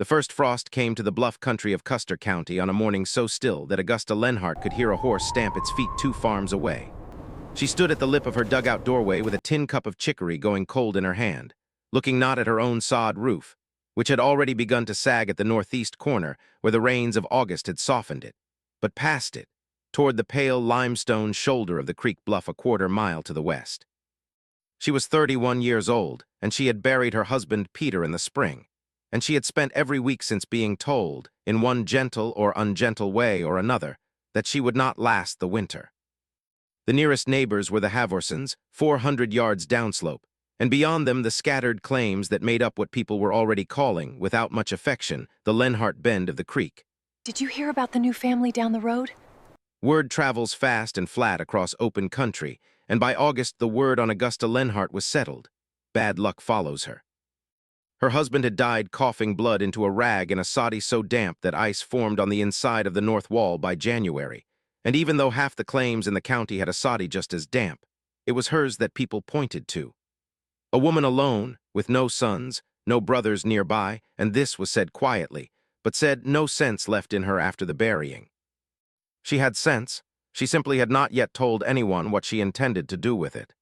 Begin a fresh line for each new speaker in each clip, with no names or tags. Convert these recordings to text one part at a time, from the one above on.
The first frost came to the bluff country of Custer County on a morning so still that Augusta Lenhardt could hear a horse stamp its feet 2 farms away. She stood at the lip of her dugout doorway with a tin cup of chicory going cold in her hand, looking not at her own sod roof, which had already begun to sag at the northeast corner where the rains of August had softened it, but past it, toward the pale limestone shoulder of the creek bluff a quarter-mile to the west. She was 31 years old, and she had buried her husband Peter in the spring, and she had spent every week since being told, in one gentle or ungentle way or another, that she would not last the winter. The nearest neighbors were the Havorsons, 400 yards downslope, and beyond them the scattered claims that made up what people were already calling, without much affection, the Lenhardt bend of the creek.
Did you hear about the new family down the road?
Word travels fast and flat across open country, and by August the word on Augusta Lenhardt was settled. Bad luck follows her. Her husband had died coughing blood into a rag in a soddy so damp that ice formed on the inside of the north wall by January, and even though half the claims in the county had a soddy just as damp, it was hers that people pointed to. A woman alone, with no sons, no brothers nearby, and this was said quietly, but said no sense left in her after the burying. She had sense, she simply had not yet told anyone what she intended to do with it.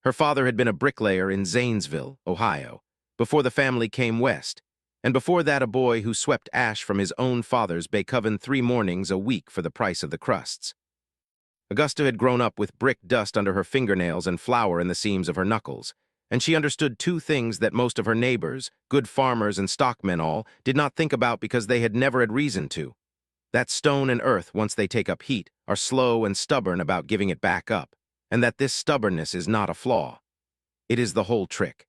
Her father had been a bricklayer in Zanesville, Ohio, before the family came west, and before that a boy who swept ash from his own father's bay coven 3 mornings a week for the price of the crusts. Augusta had grown up with brick dust under her fingernails and flour in the seams of her knuckles, and she understood 2 things that most of her neighbors, good farmers and stockmen all, did not think about because they had never had reason to. That stone and earth, once they take up heat, are slow and stubborn about giving it back up, and that this stubbornness is not a flaw. It is the whole trick.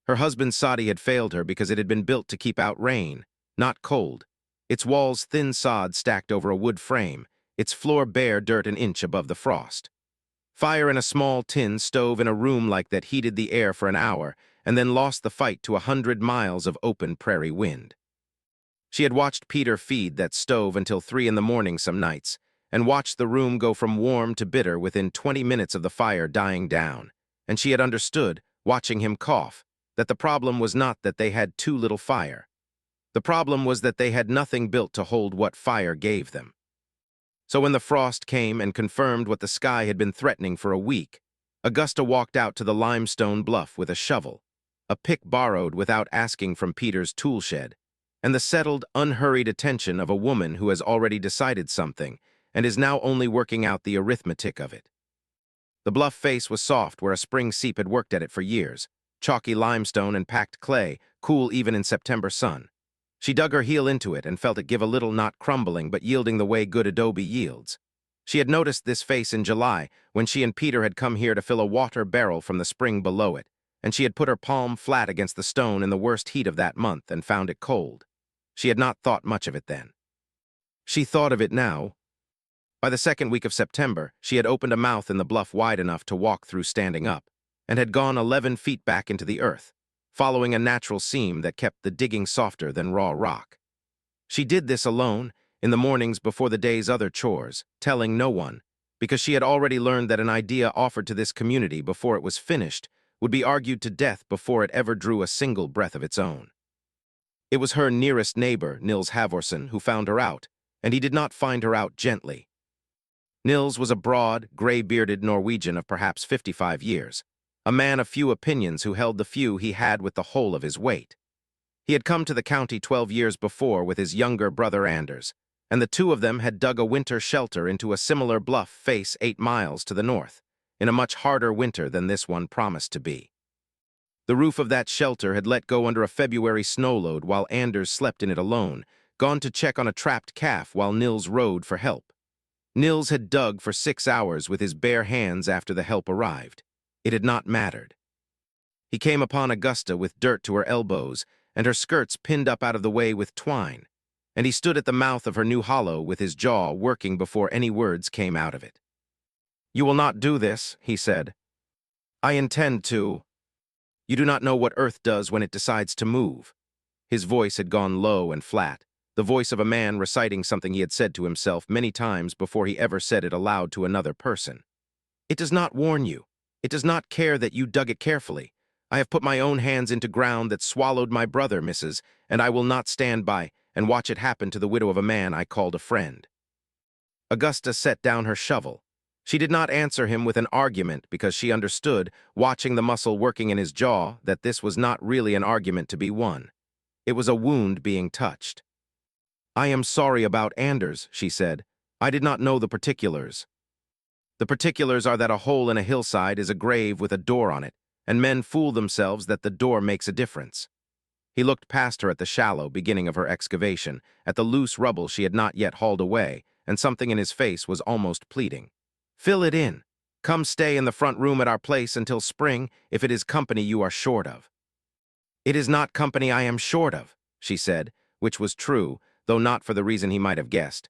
Her husband's soddy had failed her because it had been built to keep out rain, not cold, its walls thin sod stacked over a wood frame, its floor bare dirt an inch above the frost. Fire in a small tin stove in a room like that heated the air for an hour, and then lost the fight to 100 miles of open prairie wind. She had watched Peter feed that stove until 3 in the morning some nights, and watched the room go from warm to bitter within 20 minutes of the fire dying down, and she had understood, watching him cough, that the problem was not that they had too little fire. The problem was that they had nothing built to hold what fire gave them. So when the frost came and confirmed what the sky had been threatening for a week, Augusta walked out to the limestone bluff with a shovel, a pick borrowed without asking from Peter's tool shed, and the settled, unhurried attention of a woman who has already decided something and is now only working out the arithmetic of it. The bluff face was soft where a spring seep had worked at it for years, chalky limestone and packed clay, cool even in September sun. She dug her heel into it and felt it give a little, not crumbling but yielding the way good adobe yields. She had noticed this face in July when she and Peter had come here to fill a water barrel from the spring below it, and she had put her palm flat against the stone in the worst heat of that month and found it cold. She had not thought much of it then. She thought of it now. By the 2nd week of September, she had opened a mouth in the bluff wide enough to walk through standing up, and had gone 11 feet back into the earth, following a natural seam that kept the digging softer than raw rock. She did this alone, in the mornings before the day's other chores, telling no one, because she had already learned that an idea offered to this community before it was finished would be argued to death before it ever drew a single breath of its own. It was her nearest neighbor, Nils Havorson, who found her out, and he did not find her out gently. Nils was a broad, gray-bearded Norwegian of perhaps 55 years, a man of few opinions who held the few he had with the whole of his weight. He had come to the county 12 years before with his younger brother Anders, and the 2 of them had dug a winter shelter into a similar bluff face 8 miles to the north, in a much harder winter than this one promised to be. The roof of that shelter had let go under a February snowload while Anders slept in it alone, gone to check on a trapped calf while Nils rode for help. Nils had dug for 6 hours with his bare hands after the help arrived. It had not mattered. He came upon Augusta with dirt to her elbows and her skirts pinned up out of the way with twine, and he stood at the mouth of her new hollow with his jaw working before any words came out of it. "You will not do this," he said. "I intend to. You do not know what earth does when it decides to move." His voice had gone low and flat, the voice of a man reciting something he had said to himself many times before he ever said it aloud to another person. "It does not warn you. It does not care that you dug it carefully. I have put my own hands into ground that swallowed my brother, Mrs., and I will not stand by and watch it happen to the widow of a man I called a friend." Augusta set down her shovel. She did not answer him with an argument because she understood, watching the muscle working in his jaw, that this was not really an argument to be won. It was a wound being touched. "I am sorry about Anders," she said. "I did not know the particulars." "The particulars are that a hole in a hillside is a grave with a door on it, and men fool themselves that the door makes a difference." He looked past her at the shallow beginning of her excavation, at the loose rubble she had not yet hauled away, and something in his face was almost pleading. "Fill it in. Come stay in the front room at our place until spring if it is company you are short of." "It is not company I am short of," she said, which was true, though not for the reason he might have guessed.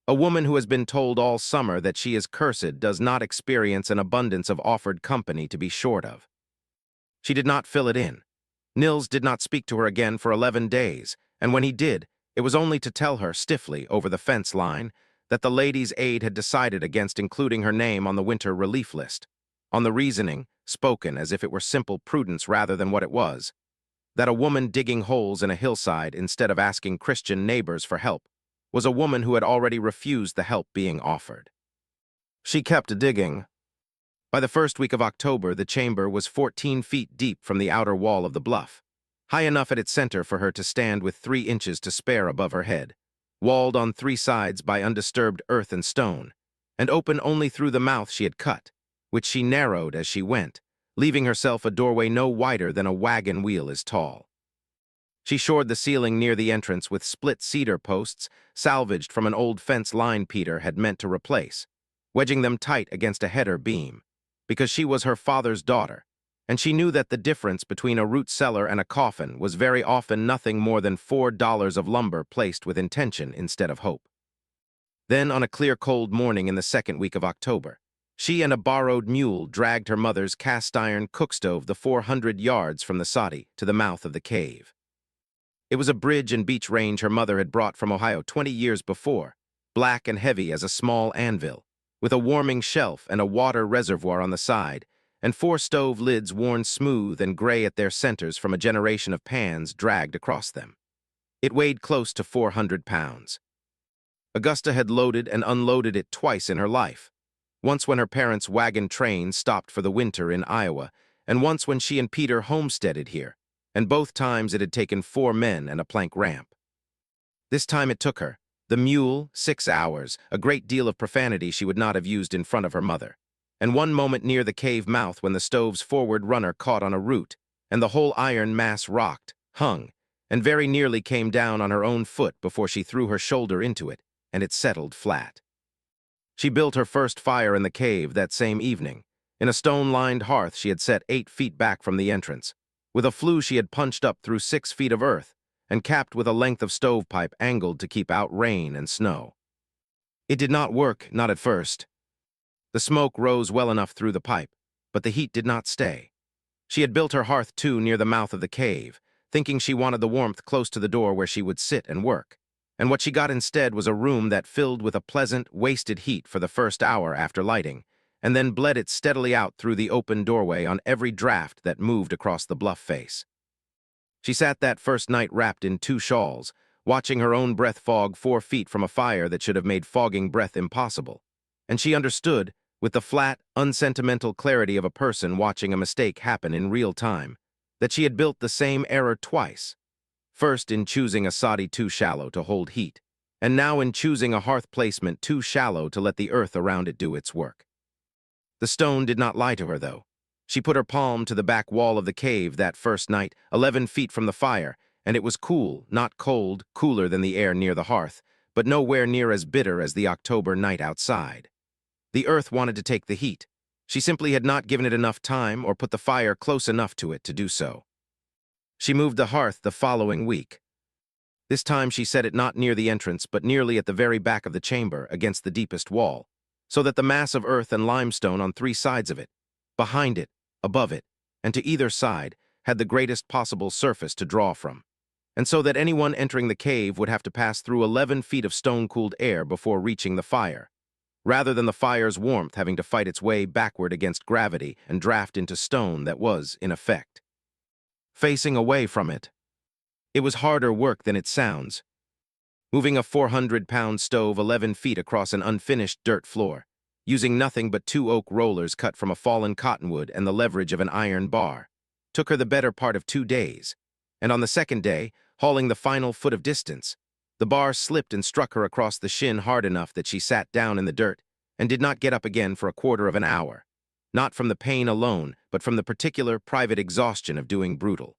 A woman who has been told all summer that she is cursed does not experience an abundance of offered company to be short of. She did not fill it in. Nils did not speak to her again for 11 days, and when he did, it was only to tell her, stiffly, over the fence line, that the Ladies' Aid had decided against including her name on the winter relief list, on the reasoning, spoken as if it were simple prudence rather than what it was, that a woman digging holes in a hillside instead of asking Christian neighbors for help was a woman who had already refused the help being offered. She kept digging. By the first week of October, the chamber was 14 feet deep from the outer wall of the bluff, high enough at its center for her to stand with 3 inches to spare above her head, walled on 3 sides by undisturbed earth and stone, and open only through the mouth she had cut, which she narrowed as she went, leaving herself a doorway no wider than a wagon wheel is tall. She shored the ceiling near the entrance with split cedar posts salvaged from an old fence line Peter had meant to replace, wedging them tight against a header beam, because she was her father's daughter, and she knew that the difference between a root cellar and a coffin was very often nothing more than $4 of lumber placed with intention instead of hope. Then, on a clear cold morning in the second week of October, she and a borrowed mule dragged her mother's cast-iron cookstove the 400 yards from the soddy to the mouth of the cave. It was a bridge and beach range her mother had brought from Ohio 20 years before, black and heavy as a small anvil, with a warming shelf and a water reservoir on the side, and 4 stove lids worn smooth and gray at their centers from a generation of pans dragged across them. It weighed close to 400 pounds. Augusta had loaded and unloaded it twice in her life, once when her parents' wagon train stopped for the winter in Iowa, and once when she and Peter homesteaded here, and both times it had taken 4 men and a plank ramp. This time it took her, the mule, 6 hours, a great deal of profanity she would not have used in front of her mother, and one moment near the cave mouth when the stove's forward runner caught on a root, and the whole iron mass rocked, hung, and very nearly came down on her own foot before she threw her shoulder into it, and it settled flat. She built her first fire in the cave that same evening, in a stone-lined hearth she had set 8 feet back from the entrance, with a flue she had punched up through 6 feet of earth, and capped with a length of stovepipe angled to keep out rain and snow. It did not work, not at first. The smoke rose well enough through the pipe, but the heat did not stay. She had built her hearth too near the mouth of the cave, thinking she wanted the warmth close to the door where she would sit and work, and what she got instead was a room that filled with a pleasant, wasted heat for the first hour after lighting, and then bled it steadily out through the open doorway on every draft that moved across the bluff face. She sat that first night wrapped in 2 shawls, watching her own breath fog 4 feet from a fire that should have made fogging breath impossible, and she understood, with the flat, unsentimental clarity of a person watching a mistake happen in real time, that she had built the same error twice, first in choosing a soddy too shallow to hold heat, and now in choosing a hearth placement too shallow to let the earth around it do its work. The stone did not lie to her, though. She put her palm to the back wall of the cave that first night, 11 feet from the fire, and it was cool, not cold, cooler than the air near the hearth, but nowhere near as bitter as the October night outside. The earth wanted to take the heat. She simply had not given it enough time or put the fire close enough to it to do so. She moved the hearth the following week. This time she set it not near the entrance, but nearly at the very back of the chamber, against the deepest wall, so that the mass of earth and limestone on 3 sides of it, behind it, above it, and to either side, had the greatest possible surface to draw from, and so that anyone entering the cave would have to pass through 11 feet of stone-cooled air before reaching the fire, rather than the fire's warmth having to fight its way backward against gravity and draft into stone that was, in effect, facing away from it. It was harder work than it sounds, moving a 400-pound stove 11 feet across an unfinished dirt floor, using nothing but 2 oak rollers cut from a fallen cottonwood and the leverage of an iron bar. Took her the better part of 2 days, and on the second day, hauling the final foot of distance, the bar slipped and struck her across the shin hard enough that she sat down in the dirt and did not get up again for a quarter of an hour, not from the pain alone, but from the particular private exhaustion of doing brutal,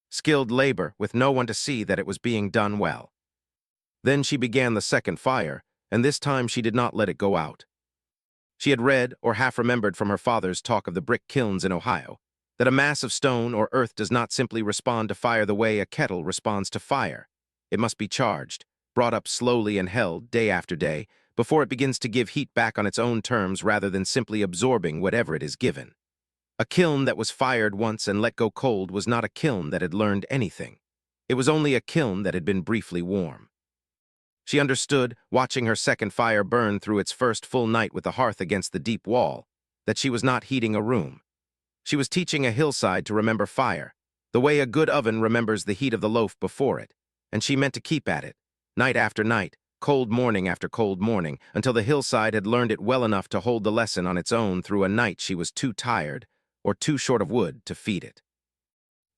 skilled labor with no one to see that it was being done well. Then she began the second fire, and this time she did not let it go out. She had read or half remembered from her father's talk of the brick kilns in Ohio that a mass of stone or earth does not simply respond to fire the way a kettle responds to fire. It must be charged, brought up slowly and held day after day before it begins to give heat back on its own terms rather than simply absorbing whatever it is given. A kiln that was fired once and let go cold was not a kiln that had learned anything. It was only a kiln that had been briefly warm. She understood, watching her second fire burn through its first full night with the hearth against the deep wall, that she was not heating a room. She was teaching a hillside to remember fire, the way a good oven remembers the heat of the loaf before it, and she meant to keep at it, night after night, cold morning after cold morning, until the hillside had learned it well enough to hold the lesson on its own through a night she was too tired or too short of wood to feed it.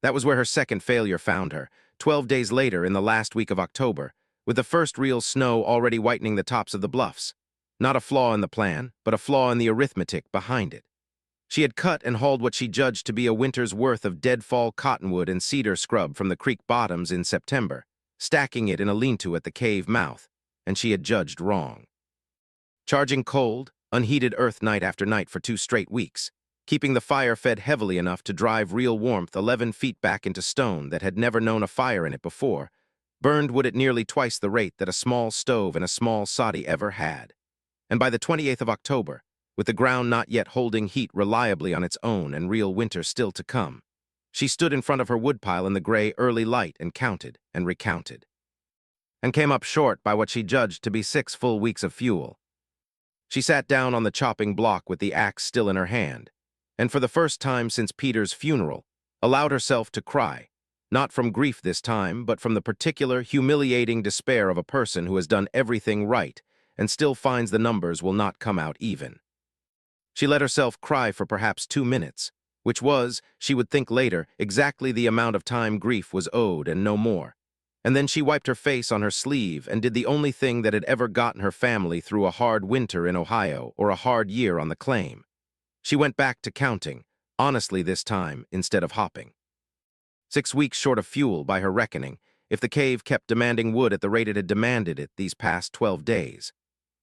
That was where her second failure found her, 12 days later in the last week of October, with the first real snow already whitening the tops of the bluffs. Not a flaw in the plan, but a flaw in the arithmetic behind it. She had cut and hauled what she judged to be a winter's worth of dead-fall cottonwood and cedar scrub from the creek bottoms in September, stacking it in a lean-to at the cave mouth, and she had judged wrong. Charging cold, unheated earth night after night for 2 straight weeks, keeping the fire fed heavily enough to drive real warmth 11 feet back into stone that had never known a fire in it before, burned wood at nearly twice the rate that a small stove in a small soddy ever had. And by the 28th of October, with the ground not yet holding heat reliably on its own and real winter still to come, she stood in front of her woodpile in the gray early light and counted and recounted, and came up short by what she judged to be 6 full weeks of fuel. She sat down on the chopping block with the axe still in her hand, and for the first time since Peter's funeral, allowed herself to cry, not from grief this time, but from the particular humiliating despair of a person who has done everything right and still finds the numbers will not come out even. She let herself cry for perhaps 2 minutes, which was, she would think later, exactly the amount of time grief was owed and no more. And then she wiped her face on her sleeve and did the only thing that had ever gotten her family through a hard winter in Ohio or a hard year on the claim. She went back to counting, honestly this time, instead of hopping. 6 weeks short of fuel, by her reckoning, if the cave kept demanding wood at the rate it had demanded it these past 12 days.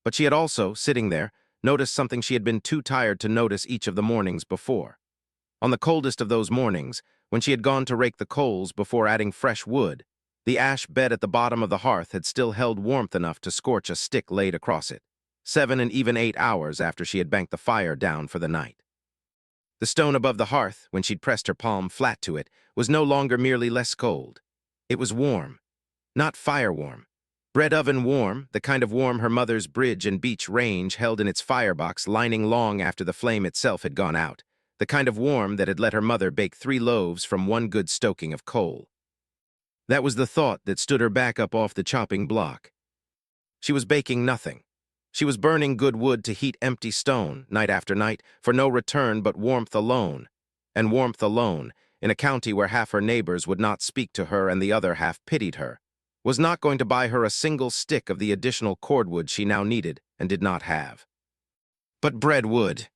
But she had also, sitting there, noticed something she had been too tired to notice each of the mornings before. On the coldest of those mornings, when she had gone to rake the coals before adding fresh wood, the ash bed at the bottom of the hearth had still held warmth enough to scorch a stick laid across it, 7 and even 8 hours after she had banked the fire down for the night. The stone above the hearth, when she'd pressed her palm flat to it, was no longer merely less cold. It was warm. Not fire warm. Bread oven warm, the kind of warm her mother's bridge and beach range held in its firebox lining long after the flame itself had gone out, the kind of warm that had let her mother bake 3 loaves from 1 good stoking of coal. That was the thought that stood her back up off the chopping block. She was baking nothing. She was burning good wood to heat empty stone, night after night, for no return but warmth alone. And warmth alone, in a county where half her neighbors would not speak to her and the other half pitied her, was not going to buy her a single stick of the additional cordwood she now needed and did not have. But bread wood.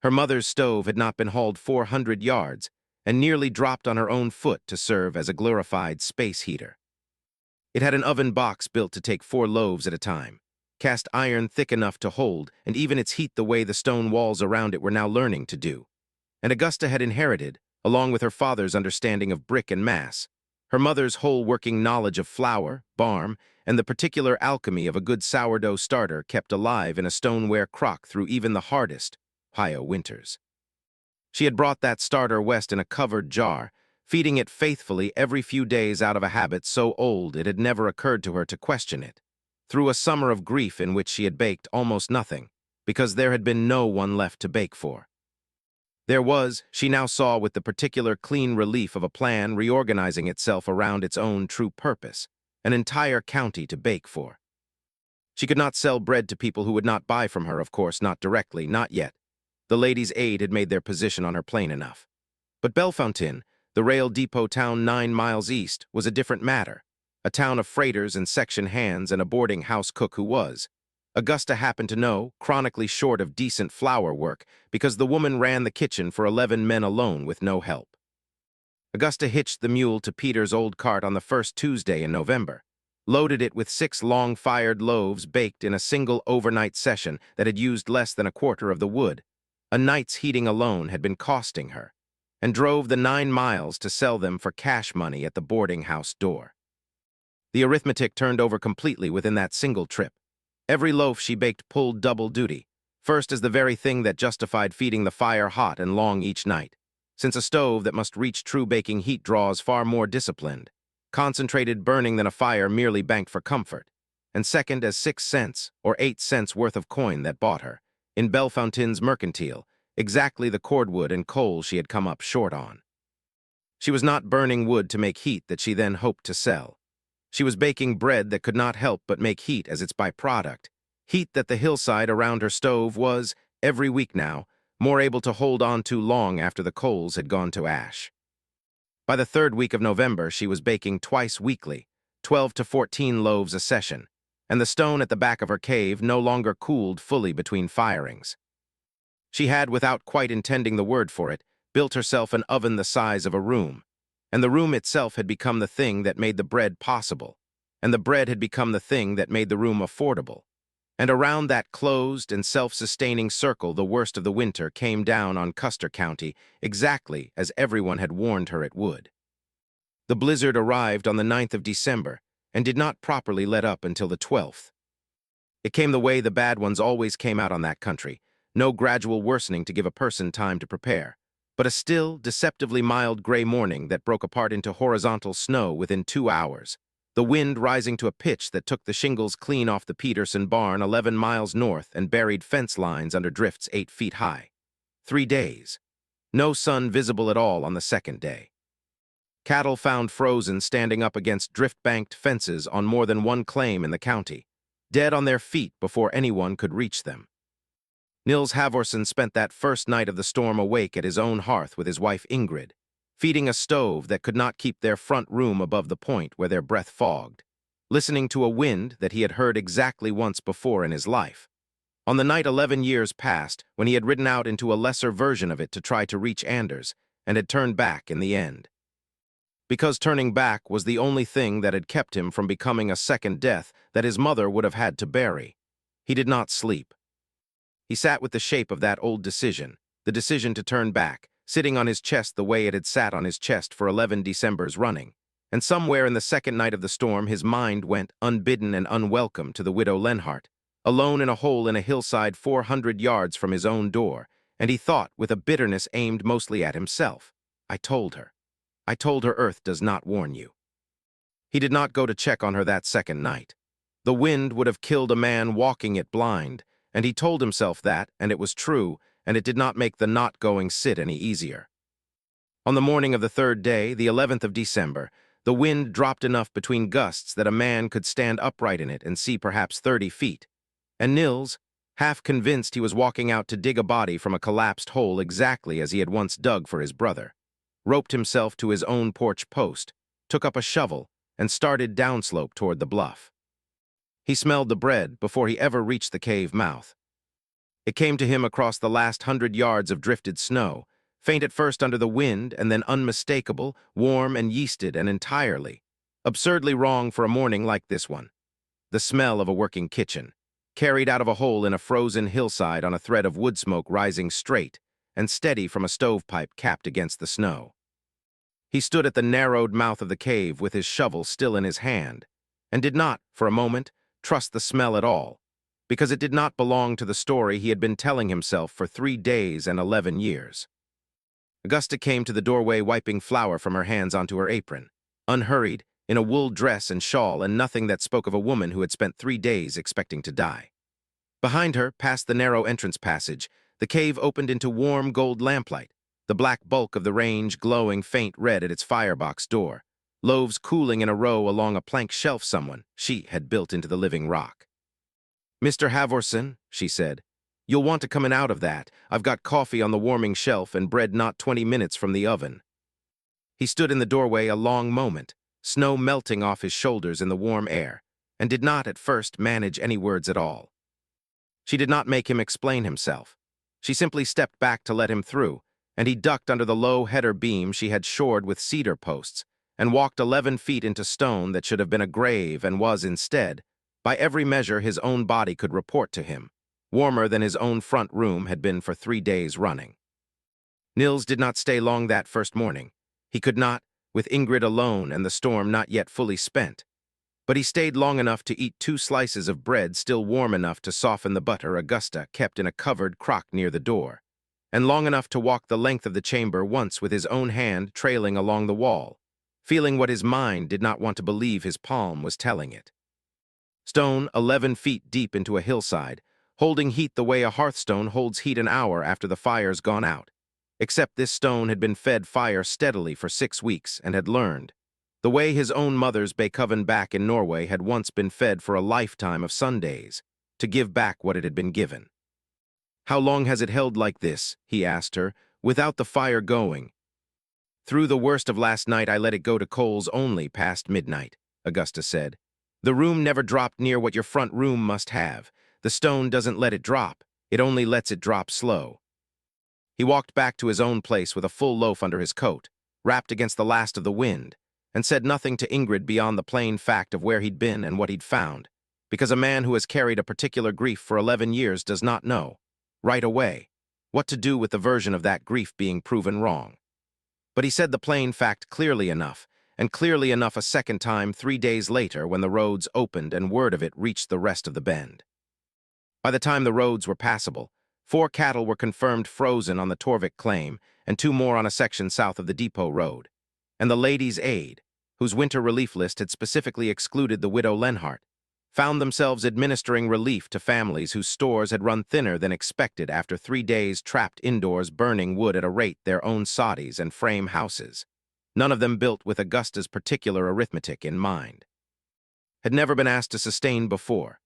Her mother's stove had not been hauled 400 yards and nearly dropped on her own foot to serve as a glorified space heater. It had an oven box built to take 4 loaves at a time, cast iron thick enough to hold, and even its heat the way the stone walls around it were now learning to do. And Augusta had inherited, along with her father's understanding of brick and mass, her mother's whole working knowledge of flour, barm, and the particular alchemy of a good sourdough starter kept alive in a stoneware crock through even the hardest Ohio winters. She had brought that starter west in a covered jar, feeding it faithfully every few days out of a habit so old it had never occurred to her to question it, through a summer of grief in which she had baked almost nothing, because there had been no one left to bake for. There was, she now saw with the particular clean relief of a plan reorganizing itself around its own true purpose, an entire county to bake for. She could not sell bread to people who would not buy from her, of course, not directly, not yet. The Ladies' Aid had made their position on her plain enough. But Bellefontaine, the rail depot town 9 miles east, was a different matter. A town of freighters and section hands and a boarding house cook who was. Augusta happened to know, chronically short of decent flour work, because the woman ran the kitchen for 11 men alone with no help. Augusta hitched the mule to Peter's old cart on the first Tuesday in November, loaded it with 6 long-fired loaves baked in a single overnight session that had used less than a quarter of the wood. A night's heating alone had been costing her, and drove the 9 miles to sell them for cash money at the boarding house door. The arithmetic turned over completely within that single trip. Every loaf she baked pulled double duty, first as the very thing that justified feeding the fire hot and long each night, since a stove that must reach true baking heat draws far more disciplined, concentrated burning than a fire merely banked for comfort, and second as 6 cents or 8 cents worth of coin that bought her, in Bellefontaine's mercantile, exactly the cordwood and coal she had come up short on. She was not burning wood to make heat that she then hoped to sell. She was baking bread that could not help but make heat as its byproduct, heat that the hillside around her stove was, every week now, more able to hold on to long after the coals had gone to ash. By the 3rd week of November, she was baking twice weekly, 12 to 14 loaves a session, and the stone at the back of her cave no longer cooled fully between firings. She had, without quite intending the word for it, built herself an oven the size of a room, and the room itself had become the thing that made the bread possible, and the bread had become the thing that made the room affordable. And around that closed and self-sustaining circle the worst of the winter came down on Custer County exactly as everyone had warned her it would. The blizzard arrived on the 9th of December and did not properly let up until the 12th. It came the way the bad ones always came out on that country, no gradual worsening to give a person time to prepare, but a still, deceptively mild gray morning that broke apart into horizontal snow within 2 hours, the wind rising to a pitch that took the shingles clean off the Peterson barn 11 miles north and buried fence lines under drifts 8 feet high. 3 days. No sun visible at all on the 2nd day. Cattle found frozen standing up against drift-banked fences on more than one claim in the county, dead on their feet before anyone could reach them. Nils Halvorsen spent that first night of the storm awake at his own hearth with his wife Ingrid, feeding a stove that could not keep their front room above the point where their breath fogged, listening to a wind that he had heard exactly once before in his life, on the night 11 years past when he had ridden out into a lesser version of it to try to reach Anders, and had turned back in the end. Because turning back was the only thing that had kept him from becoming a second death that his mother would have had to bury. He did not sleep. He sat with the shape of that old decision, the decision to turn back, sitting on his chest the way it had sat on his chest for 11 Decembers running, and somewhere in the second night of the storm his mind went, unbidden and unwelcome, to the widow Lenhardt, alone in a hole in a hillside 400 yards from his own door, and he thought, with a bitterness aimed mostly at himself, I told her Earth does not warn you. He did not go to check on her that second night. The wind would have killed a man walking it blind, and he told himself that, and it was true, and it did not make the not going sit any easier. On the morning of the 3rd day, the 11th of December, the wind dropped enough between gusts that a man could stand upright in it and see perhaps 30 feet, and Nils, half convinced he was walking out to dig a body from a collapsed hole exactly as he had once dug for his brother, roped himself to his own porch post, took up a shovel, and started downslope toward the bluff. He smelled the bread before he ever reached the cave mouth. It came to him across the last 100 yards of drifted snow, faint at first under the wind and then unmistakable, warm and yeasted and entirely, absurdly wrong for a morning like this one. The smell of a working kitchen, carried out of a hole in a frozen hillside on a thread of wood smoke rising straight and steady from a stovepipe capped against the snow. He stood at the narrowed mouth of the cave with his shovel still in his hand, and did not, for a moment, trust the smell at all, because it did not belong to the story he had been telling himself for 3 days and 11 years. Augusta came to the doorway wiping flour from her hands onto her apron, unhurried, in a wool dress and shawl and nothing that spoke of a woman who had spent 3 days expecting to die. Behind her, past the narrow entrance passage, the cave opened into warm gold lamplight, the black bulk of the range glowing faint red at its firebox door, loaves cooling in a row along a plank shelf she had built into the living rock. "Mr. Havorson," she said, "you'll want to come in out of that. I've got coffee on the warming shelf and bread not 20 minutes from the oven." He stood in the doorway a long moment, snow melting off his shoulders in the warm air, and did not at first manage any words at all. She did not make him explain himself. She simply stepped back to let him through, and he ducked under the low header beam she had shored with cedar posts, and walked 11 feet into stone that should have been a grave and was instead, by every measure his own body could report to him, warmer than his own front room had been for 3 days running. Nils did not stay long that first morning. He could not, with Ingrid alone and the storm not yet fully spent. But he stayed long enough to eat 2 slices of bread still warm enough to soften the butter Augusta kept in a covered crock near the door, and long enough to walk the length of the chamber once with his own hand trailing along the wall, feeling what his mind did not want to believe his palm was telling it. Stone 11 feet deep into a hillside, holding heat the way a hearthstone holds heat an hour after the fire's gone out. Except this stone had been fed fire steadily for 6 weeks and had learned, the way his own mother's Bakoven back in Norway had once been fed for a lifetime of Sundays, to give back what it had been given. "How long has it held like this?" he asked her, "without the fire going?" "Through the worst of last night I let it go to coals only past midnight," Augusta said. "The room never dropped near what your front room must have. The stone doesn't let it drop, it only lets it drop slow." He walked back to his own place with a full loaf under his coat, wrapped against the last of the wind, and said nothing to Ingrid beyond the plain fact of where he'd been and what he'd found, because a man who has carried a particular grief for 11 years does not know, right away, what to do with the version of that grief being proven wrong. But he said the plain fact clearly enough, and clearly enough a second time 3 days later when the roads opened and word of it reached the rest of the bend. By the time the roads were passable, 4 cattle were confirmed frozen on the Torvik claim and 2 more on a section south of the Depot Road, and the Ladies' Aid, whose winter relief list had specifically excluded the widow Lenhardt, found themselves administering relief to families whose stores had run thinner than expected after 3 days trapped indoors burning wood at a rate their own soddies and frame houses, none of them built with Augusta's particular arithmetic in mind. Had never been asked to sustain before.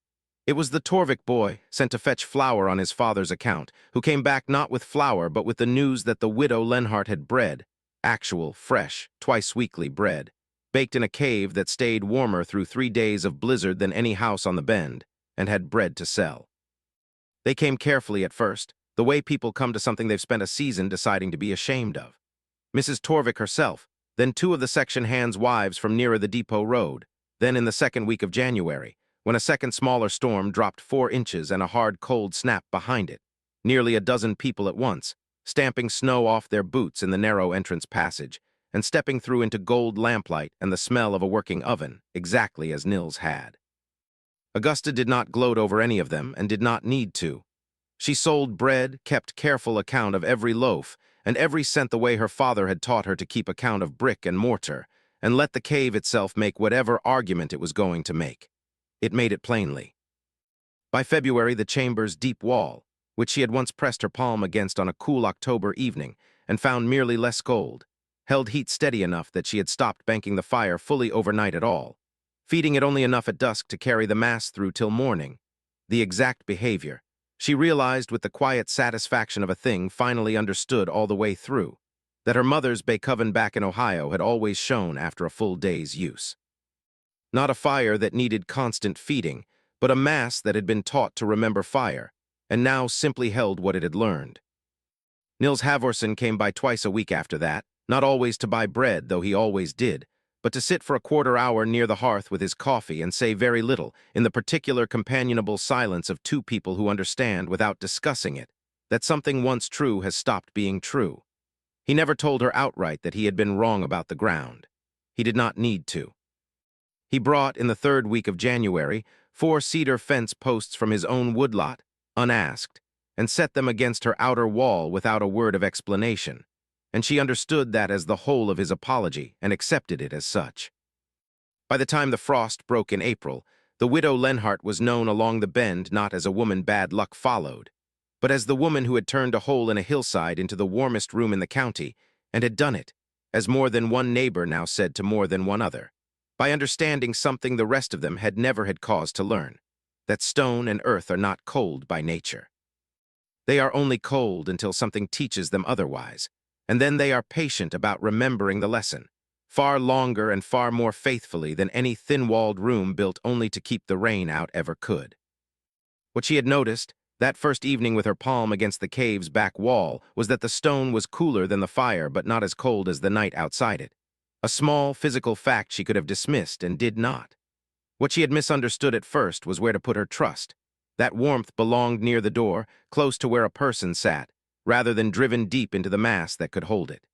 It was the Torvik boy, sent to fetch flour on his father's account, who came back not with flour but with the news that the widow Lenhardt had bread, actual, fresh, twice-weekly bread, baked in a cave that stayed warmer through 3 days of blizzard than any house on the bend, and had bread to sell. They came carefully at first, the way people come to something they've spent a season deciding to be ashamed of. Mrs. Torvik herself, then 2 of the section hands' wives from nearer the Depot Road, then in the second week of January, when a second smaller storm dropped 4 inches and a hard cold snap behind it, nearly a dozen people at once, stamping snow off their boots in the narrow entrance passage, and stepping through into gold lamplight and the smell of a working oven, exactly as Nils had. Augusta did not gloat over any of them and did not need to. She sold bread, kept careful account of every loaf, and every cent the way her father had taught her to keep account of brick and mortar, and let the cave itself make whatever argument it was going to make. It made it plainly. By February, the chamber's deep wall, which she had once pressed her palm against on a cool October evening and found merely less cold, held heat steady enough that she had stopped banking the fire fully overnight at all, feeding it only enough at dusk to carry the mass through till morning. The exact behavior, she realized with the quiet satisfaction of a thing finally understood all the way through, that her mother's Bakoven back in Ohio had always shown after a full day's use. Not a fire that needed constant feeding, but a mass that had been taught to remember fire, and now simply held what it had learned. Nils Havorson came by twice a week after that, not always to buy bread, though he always did, but to sit for a quarter hour near the hearth with his coffee and say very little, in the particular companionable silence of 2 people who understand, without discussing it, that something once true has stopped being true. He never told her outright that he had been wrong about the ground. He did not need to. He brought, in the 3rd week of January, 4 cedar fence posts from his own woodlot, unasked, and set them against her outer wall without a word of explanation, and she understood that as the whole of his apology and accepted it as such. By the time the frost broke in April, the widow Lenhardt was known along the bend not as a woman bad luck followed. but as the woman who had turned a hole in a hillside into the warmest room in the county, and had done it, as more than one neighbor now said to more than one other, by understanding something the rest of them had never had cause to learn, that stone and earth are not cold by nature. They are only cold until something teaches them otherwise, and then they are patient about remembering the lesson, far longer and far more faithfully than any thin-walled room built only to keep the rain out ever could. What she had noticed, that first evening with her palm against the cave's back wall, was that the stone was cooler than the fire but not as cold as the night outside it. A small physical fact she could have dismissed and did not. What she had misunderstood at first was where to put her trust. That warmth belonged near the door, close to where a person sat, rather than driven deep into the mass that could hold it.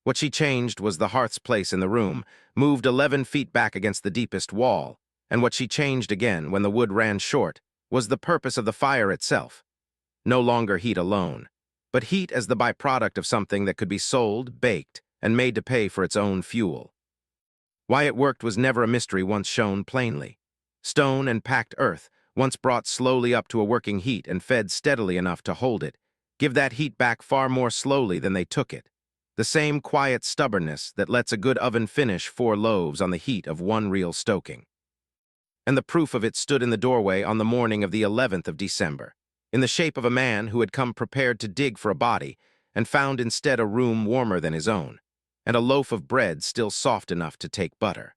What she changed was the hearth's place in the room, moved 11 feet back against the deepest wall, and what she changed again when the wood ran short was the purpose of the fire itself. No longer heat alone, but heat as the byproduct of something that could be sold, baked, and made to pay for its own fuel. Why it worked was never a mystery once shown plainly. Stone and packed earth, once brought slowly up to a working heat and fed steadily enough to hold it, give that heat back far more slowly than they took it. The same quiet stubbornness that lets a good oven finish 4 loaves on the heat of 1 real stoking. And the proof of it stood in the doorway on the morning of the 11th of December, in the shape of a man who had come prepared to dig for a body and found instead a room warmer than his own, and a loaf of bread still soft enough to take butter.